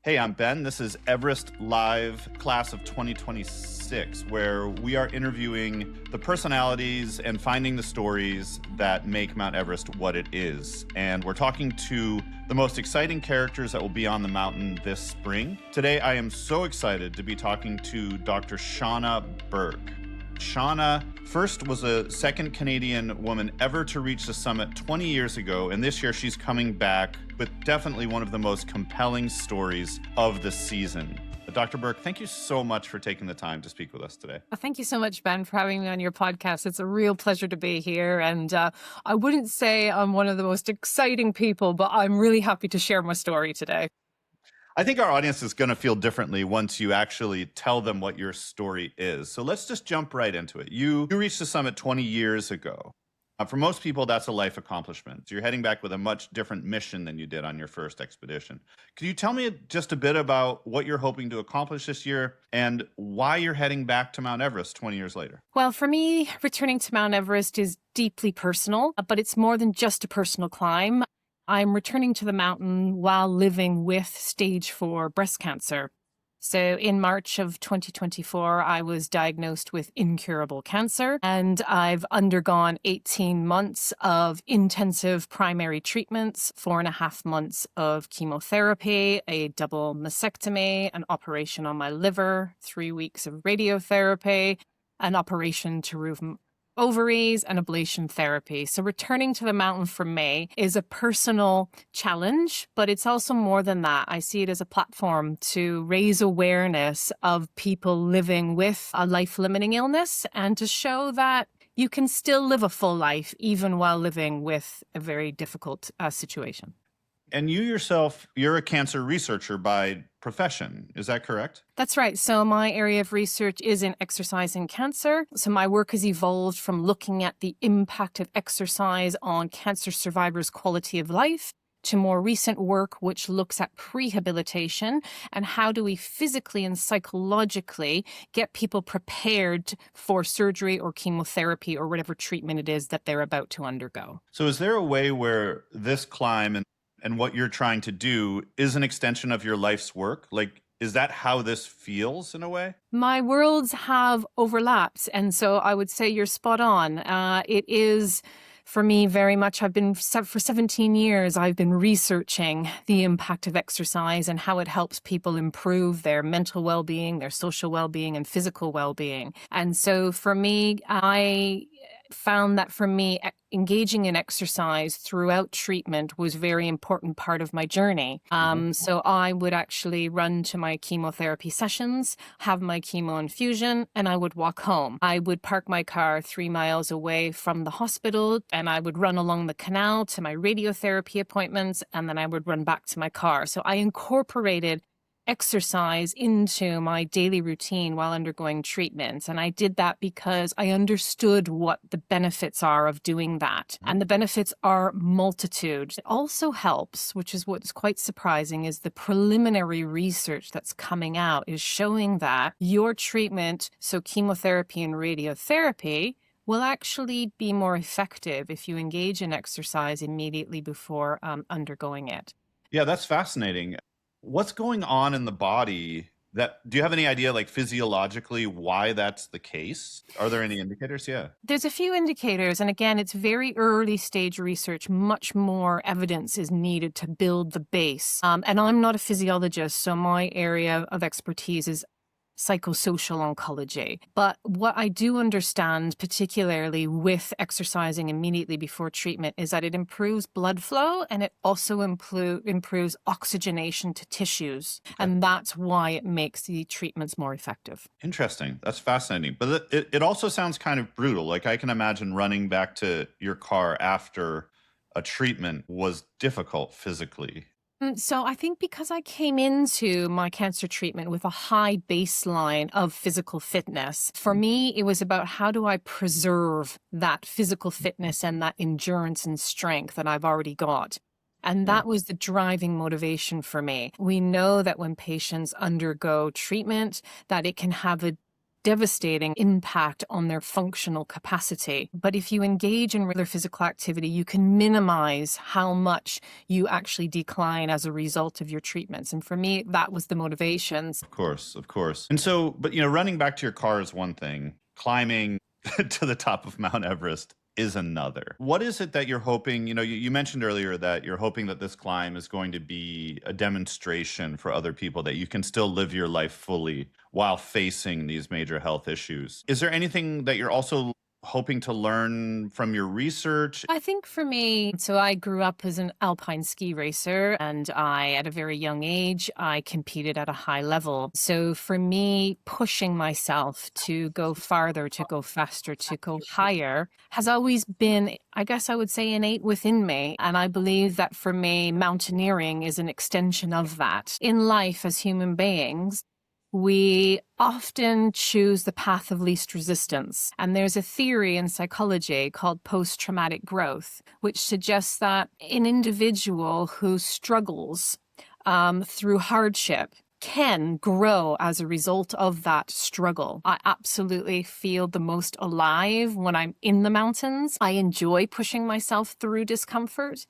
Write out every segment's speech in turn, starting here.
Hey, I'm Ben. This is Everest.Live class of 2026, where we are interviewing the personalities and finding the stories that make Mount Everest what it is. And we're talking to the most exciting characters that will be on the mountain this spring. Today, I am so excited to be talking to Dr. Shaunna Burke. Shaunna first was a second Canadian woman ever to reach the summit 20 years ago, and this year she's coming back with definitely one of the most compelling stories of the season. Dr. Burke, thank you so much for taking the time to speak with us today. Thank you so much, Ben, for having me on your podcast. It's a real pleasure to be here. And I wouldn't say I'm one of the most exciting people, but I'm really happy to share my story today. I think our audience is going to feel differently once you actually tell them what your story is. So let's just jump right into it. You reached the summit 20 years ago. For most people, that's a life accomplishment. So you're heading back with a much different mission than you did on your first expedition. Could you tell me just a bit about what you're hoping to accomplish this year and why you're heading back to Mount Everest 20 years later? Well, for me, returning to Mount Everest is deeply personal, but it's more than just a personal climb. I'm returning to the mountain while living with stage 4 breast cancer. So in March of 2024, I was diagnosed with incurable cancer, and I've undergone 18 months of intensive primary treatments, 4.5 months of chemotherapy, a double mastectomy, an operation on my liver, 3 weeks of radiotherapy, an operation to remove ovaries, and ablation therapy. So returning to the mountain for me is a personal challenge, but it's also more than that. I see it as a platform to raise awareness of people living with a life-limiting illness and to show that you can still live a full life even while living with a very difficult situation. And you yourself, you're a cancer researcher by profession. Is that correct? That's right. So my area of research is in exercise and cancer. So my work has evolved from looking at the impact of exercise on cancer survivors' quality of life to more recent work which looks at rehabilitation and how do we physically and psychologically get people prepared for surgery or chemotherapy or whatever treatment it is that they're about to undergo. So is there a way where this climb and what you're trying to do is an extension of your life's work? Like, is that how this feels in a way? My worlds have overlapped, and so I would say you're spot on. It is, for me, very much, for 17 years, I've been researching the impact of exercise and how it helps people improve their mental well-being, their social well-being, and physical well-being. And so for me, I found that for me, engaging in exercise throughout treatment was a very important part of my journey. So I would actually run to my chemotherapy sessions, have my chemo infusion, and I would walk home. I would park my car 3 miles away from the hospital, and I would run along the canal to my radiotherapy appointments, and then I would run back to my car. So I incorporated exercise into my daily routine while undergoing treatments. And I did that because I understood what the benefits are of doing that. And the benefits are multitude. It also helps, which is what's quite surprising, is the preliminary research that's coming out is showing that your treatment, so chemotherapy and radiotherapy, will actually be more effective if you engage in exercise immediately before undergoing it. Yeah, that's fascinating. What's going on in the body do you have any idea, like physiologically, why that's the case? Are there any indicators? Yeah. There's a few indicators. And again, it's very early stage research. Much more evidence is needed to build the base. And I'm not a physiologist, so my area of expertise is psychosocial oncology. But what I do understand, particularly with exercising immediately before treatment, is that it improves blood flow and it also improves oxygenation to tissues. Okay. And that's why it makes the treatments more effective. Interesting. That's fascinating. But it also sounds kind of brutal. Like I can imagine running back to your car after a treatment was difficult physically. So I think because I came into my cancer treatment with a high baseline of physical fitness, for me, it was about how do I preserve that physical fitness and that endurance and strength that I've already got. And that was the driving motivation for me. We know that when patients undergo treatment, that it can have a devastating impact on their functional capacity. But if you engage in regular physical activity, you can minimize how much you actually decline as a result of your treatments. And for me, that was the motivations. Of course, of course. And so, but running back to your car is one thing. Climbing to the top of Mount Everest is another. What is it that you're hoping? You mentioned earlier that you're hoping that this climb is going to be a demonstration for other people that you can still live your life fully while facing these major health issues. Is there anything that you're also hoping to learn from your research? I think for me, so I grew up as an alpine ski racer, and at a very young age, I competed at a high level. So for me, pushing myself to go farther, to go faster, to go higher has always been, I guess I would say, innate within me. And I believe that for me, mountaineering is an extension of that. In life as human beings, we often choose the path of least resistance. And there's a theory in psychology called post-traumatic growth, which suggests that an individual who struggles through hardship can grow as a result of that struggle. I absolutely feel the most alive when I'm in the mountains. I enjoy pushing myself through discomfort.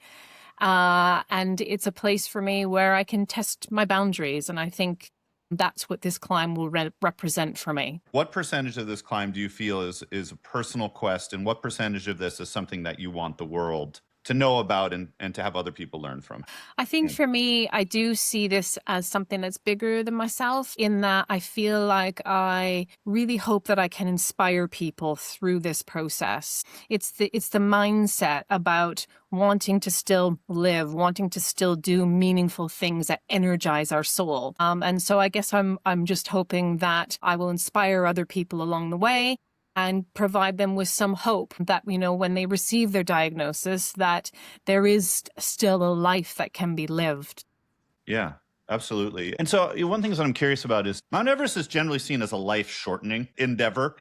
And it's a place for me where I can test my boundaries. And I think that's what this climb will represent for me. What percentage of this climb do you feel is a personal quest, and what percentage of this is something that you want the world to know about and to have other people learn from? I think for me, I do see this as something that's bigger than myself, in that I feel like I really hope that I can inspire people through this process. It's the mindset about wanting to still live, wanting to still do meaningful things that energize our soul. And so I guess I'm just hoping that I will inspire other people along the way and provide them with some hope that, when they receive their diagnosis, that there is still a life that can be lived. Yeah, absolutely. And so one thing that I'm curious about is Mount Everest is generally seen as a life-shortening endeavor.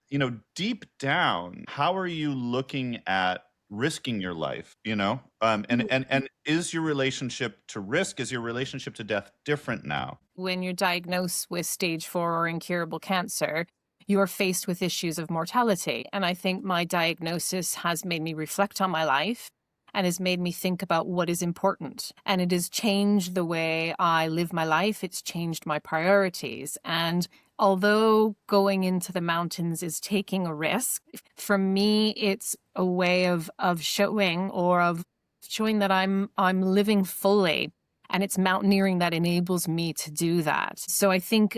Deep down, how are you looking at risking your life, and is your relationship to risk, is your relationship to death different now? When you're diagnosed with stage 4 or incurable cancer, you are faced with issues of mortality. And I think my diagnosis has made me reflect on my life and has made me think about what is important. And it has changed the way I live my life. It's changed my priorities. And although going into the mountains is taking a risk, for me, it's a way of showing that I'm living fully. And it's mountaineering that enables me to do that. So I think,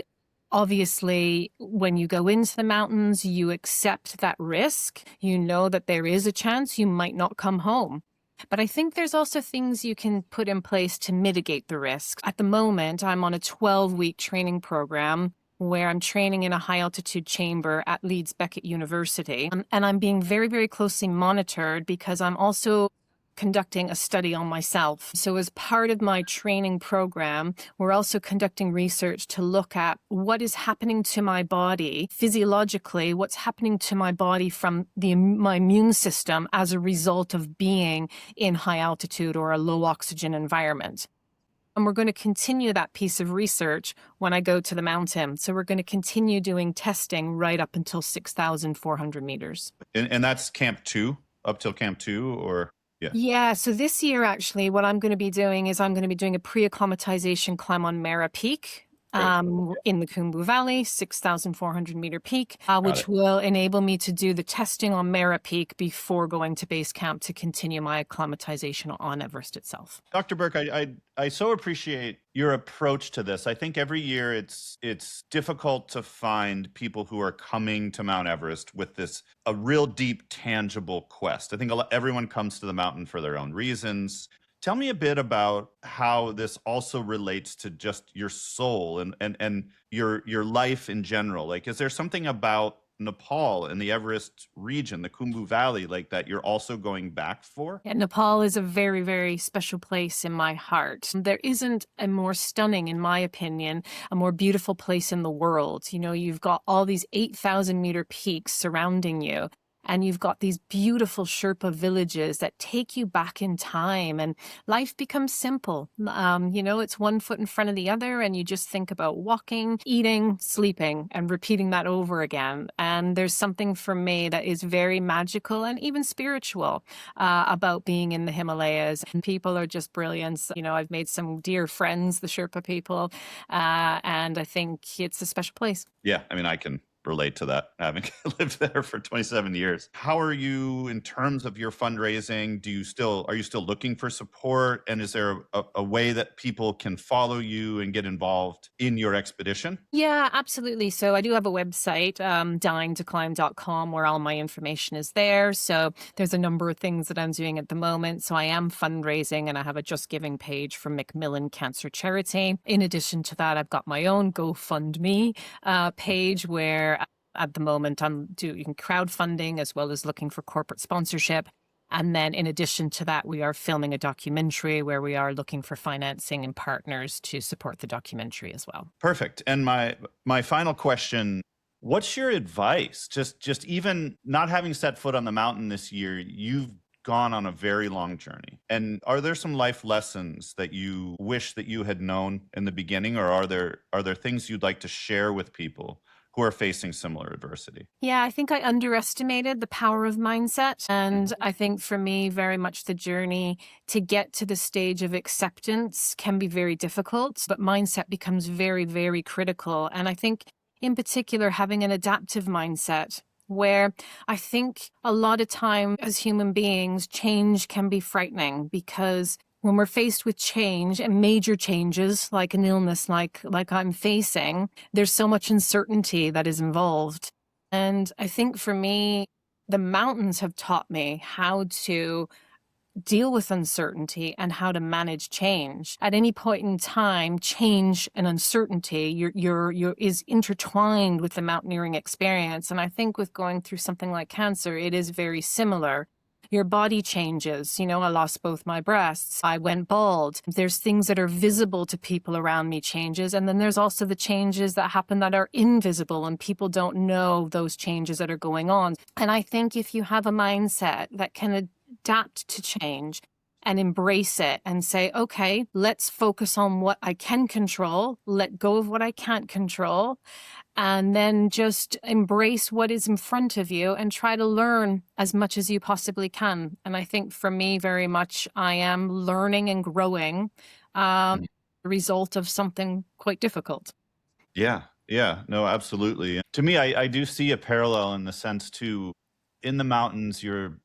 obviously, when you go into the mountains, you accept that risk. You know that there is a chance you might not come home. But I think there's also things you can put in place to mitigate the risk. At the moment, I'm on a 12-week training program where I'm training in a high-altitude chamber at Leeds Beckett University. And I'm being very, very closely monitored because I'm also conducting a study on myself. So as part of my training program, we're also conducting research to look at what is happening to my body physiologically, what's happening to my body from my immune system as a result of being in high altitude or a low oxygen environment. And we're going to continue that piece of research when I go to the mountain. So we're going to continue doing testing right up until 6,400 meters. And that's Camp 2, up till Camp 2, or? Yeah. So this year, actually, what I'm going to be doing is I'm going to be doing a pre-acclimatization climb on Mera Peak in the Khumbu Valley, 6,400 meter peak, which will enable me to do the testing on Mera Peak before going to base camp to continue my acclimatization on Everest itself. Dr. Burke, I so appreciate your approach to this. I think every year it's difficult to find people who are coming to Mount Everest with a real deep, tangible quest. I think everyone comes to the mountain for their own reasons. Tell me a bit about how this also relates to just your soul and your life in general. Like, is there something about Nepal and the Everest region, the Khumbu Valley, like that you're also going back for? Yeah, Nepal is a very, very special place in my heart. There isn't a more stunning, in my opinion, a more beautiful place in the world. You've got all these 8,000 meter peaks surrounding you. And you've got these beautiful Sherpa villages that take you back in time, and life becomes simple. It's one foot in front of the other, and you just think about walking, eating, sleeping, and repeating that over again. And there's something for me that is very magical and even spiritual about being in the Himalayas. And people are just brilliant. I've made some dear friends, the Sherpa people, and I think it's a special place. Yeah, I mean, I can relate to that, having lived there for 27 years. How are you in terms of your fundraising? Are you still looking for support? And is there a way that people can follow you and get involved in your expedition? Yeah, absolutely. So I do have a website, dyingtoclimb.com, where all my information is there. So there's a number of things that I'm doing at the moment. So I am fundraising, and I have a Just Giving page for Macmillan Cancer Charity. In addition to that, I've got my own GoFundMe page where at the moment I'm doing crowdfunding as well as looking for corporate sponsorship. And then in addition to that, we are filming a documentary where we are looking for financing and partners to support the documentary as well. Perfect. And my final question, what's your advice? Just even not having set foot on the mountain this year, you've gone on a very long journey. And are there some life lessons that you wish that you had known in the beginning, or are there things you'd like to share with people who are facing similar adversity? Yeah, I think I underestimated the power of mindset. And I think for me, very much the journey to get to the stage of acceptance can be very difficult, but mindset becomes very, very critical. And I think in particular, having an adaptive mindset, where I think a lot of time as human beings, change can be frightening, because when we're faced with change and major changes like an illness like I'm facing, there's so much uncertainty that is involved. And I think for me, the mountains have taught me how to deal with uncertainty and how to manage change. At any point in time, change and uncertainty is intertwined with the mountaineering experience. And I think with going through something like cancer, it is very similar. Your body changes. I lost both my breasts. I went bald. There's things that are visible to people around me changes. And then there's also the changes that happen that are invisible, and people don't know those changes that are going on. And I think if you have a mindset that can adapt to change and embrace it and say, okay, let's focus on what I can control, let go of what I can't control, and then just embrace what is in front of you and try to learn as much as you possibly can. And I think for me, very much, I am learning and growing the result of something quite difficult. Yeah, no, absolutely. To me, I do see a parallel in the sense too, in the mountains,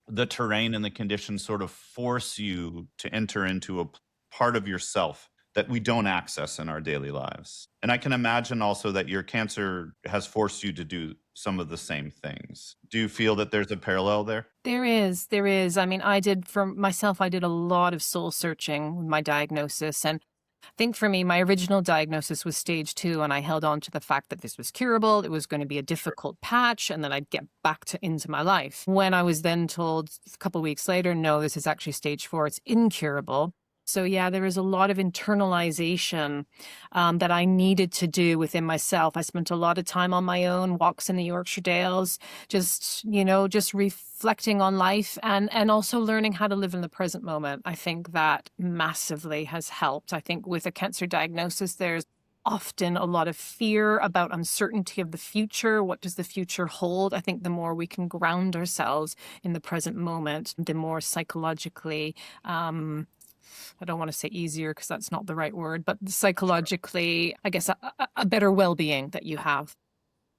the terrain and the conditions sort of force you to enter into a part of yourself that we don't access in our daily lives. And I can imagine also that your cancer has forced you to do some of the same things. Do you feel that there's a parallel there? There is. I mean, for myself, I did a lot of soul searching with my diagnosis. And I think for me, my original diagnosis was stage 2, and I held on to the fact that this was curable. It was going to be a difficult patch, and then I'd get back into my life. When I was then told a couple of weeks later, no, this is actually stage 4, it's incurable. So yeah, there is a lot of internalization that I needed to do within myself. I spent a lot of time on my own, walks in the Yorkshire Dales, just reflecting on life and also learning how to live in the present moment. I think that massively has helped. I think with a cancer diagnosis, there's often a lot of fear about uncertainty of the future. What does the future hold? I think the more we can ground ourselves in the present moment, the more psychologically I don't want to say easier because that's not the right word, but psychologically, I guess, a better well-being that you have.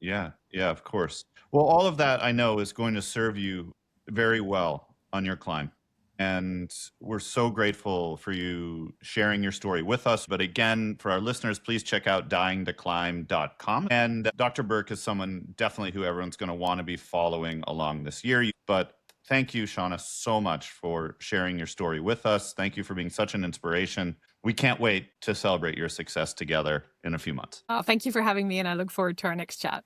Yeah, of course. Well, all of that I know is going to serve you very well on your climb. And we're so grateful for you sharing your story with us. But again, for our listeners, please check out dyingtoclimb.com. And Dr. Burke is someone definitely who everyone's going to want to be following along this year. But thank you, Shaunna, so much for sharing your story with us. Thank you for being such an inspiration. We can't wait to celebrate your success together in a few months. Thank you for having me, and I look forward to our next chat.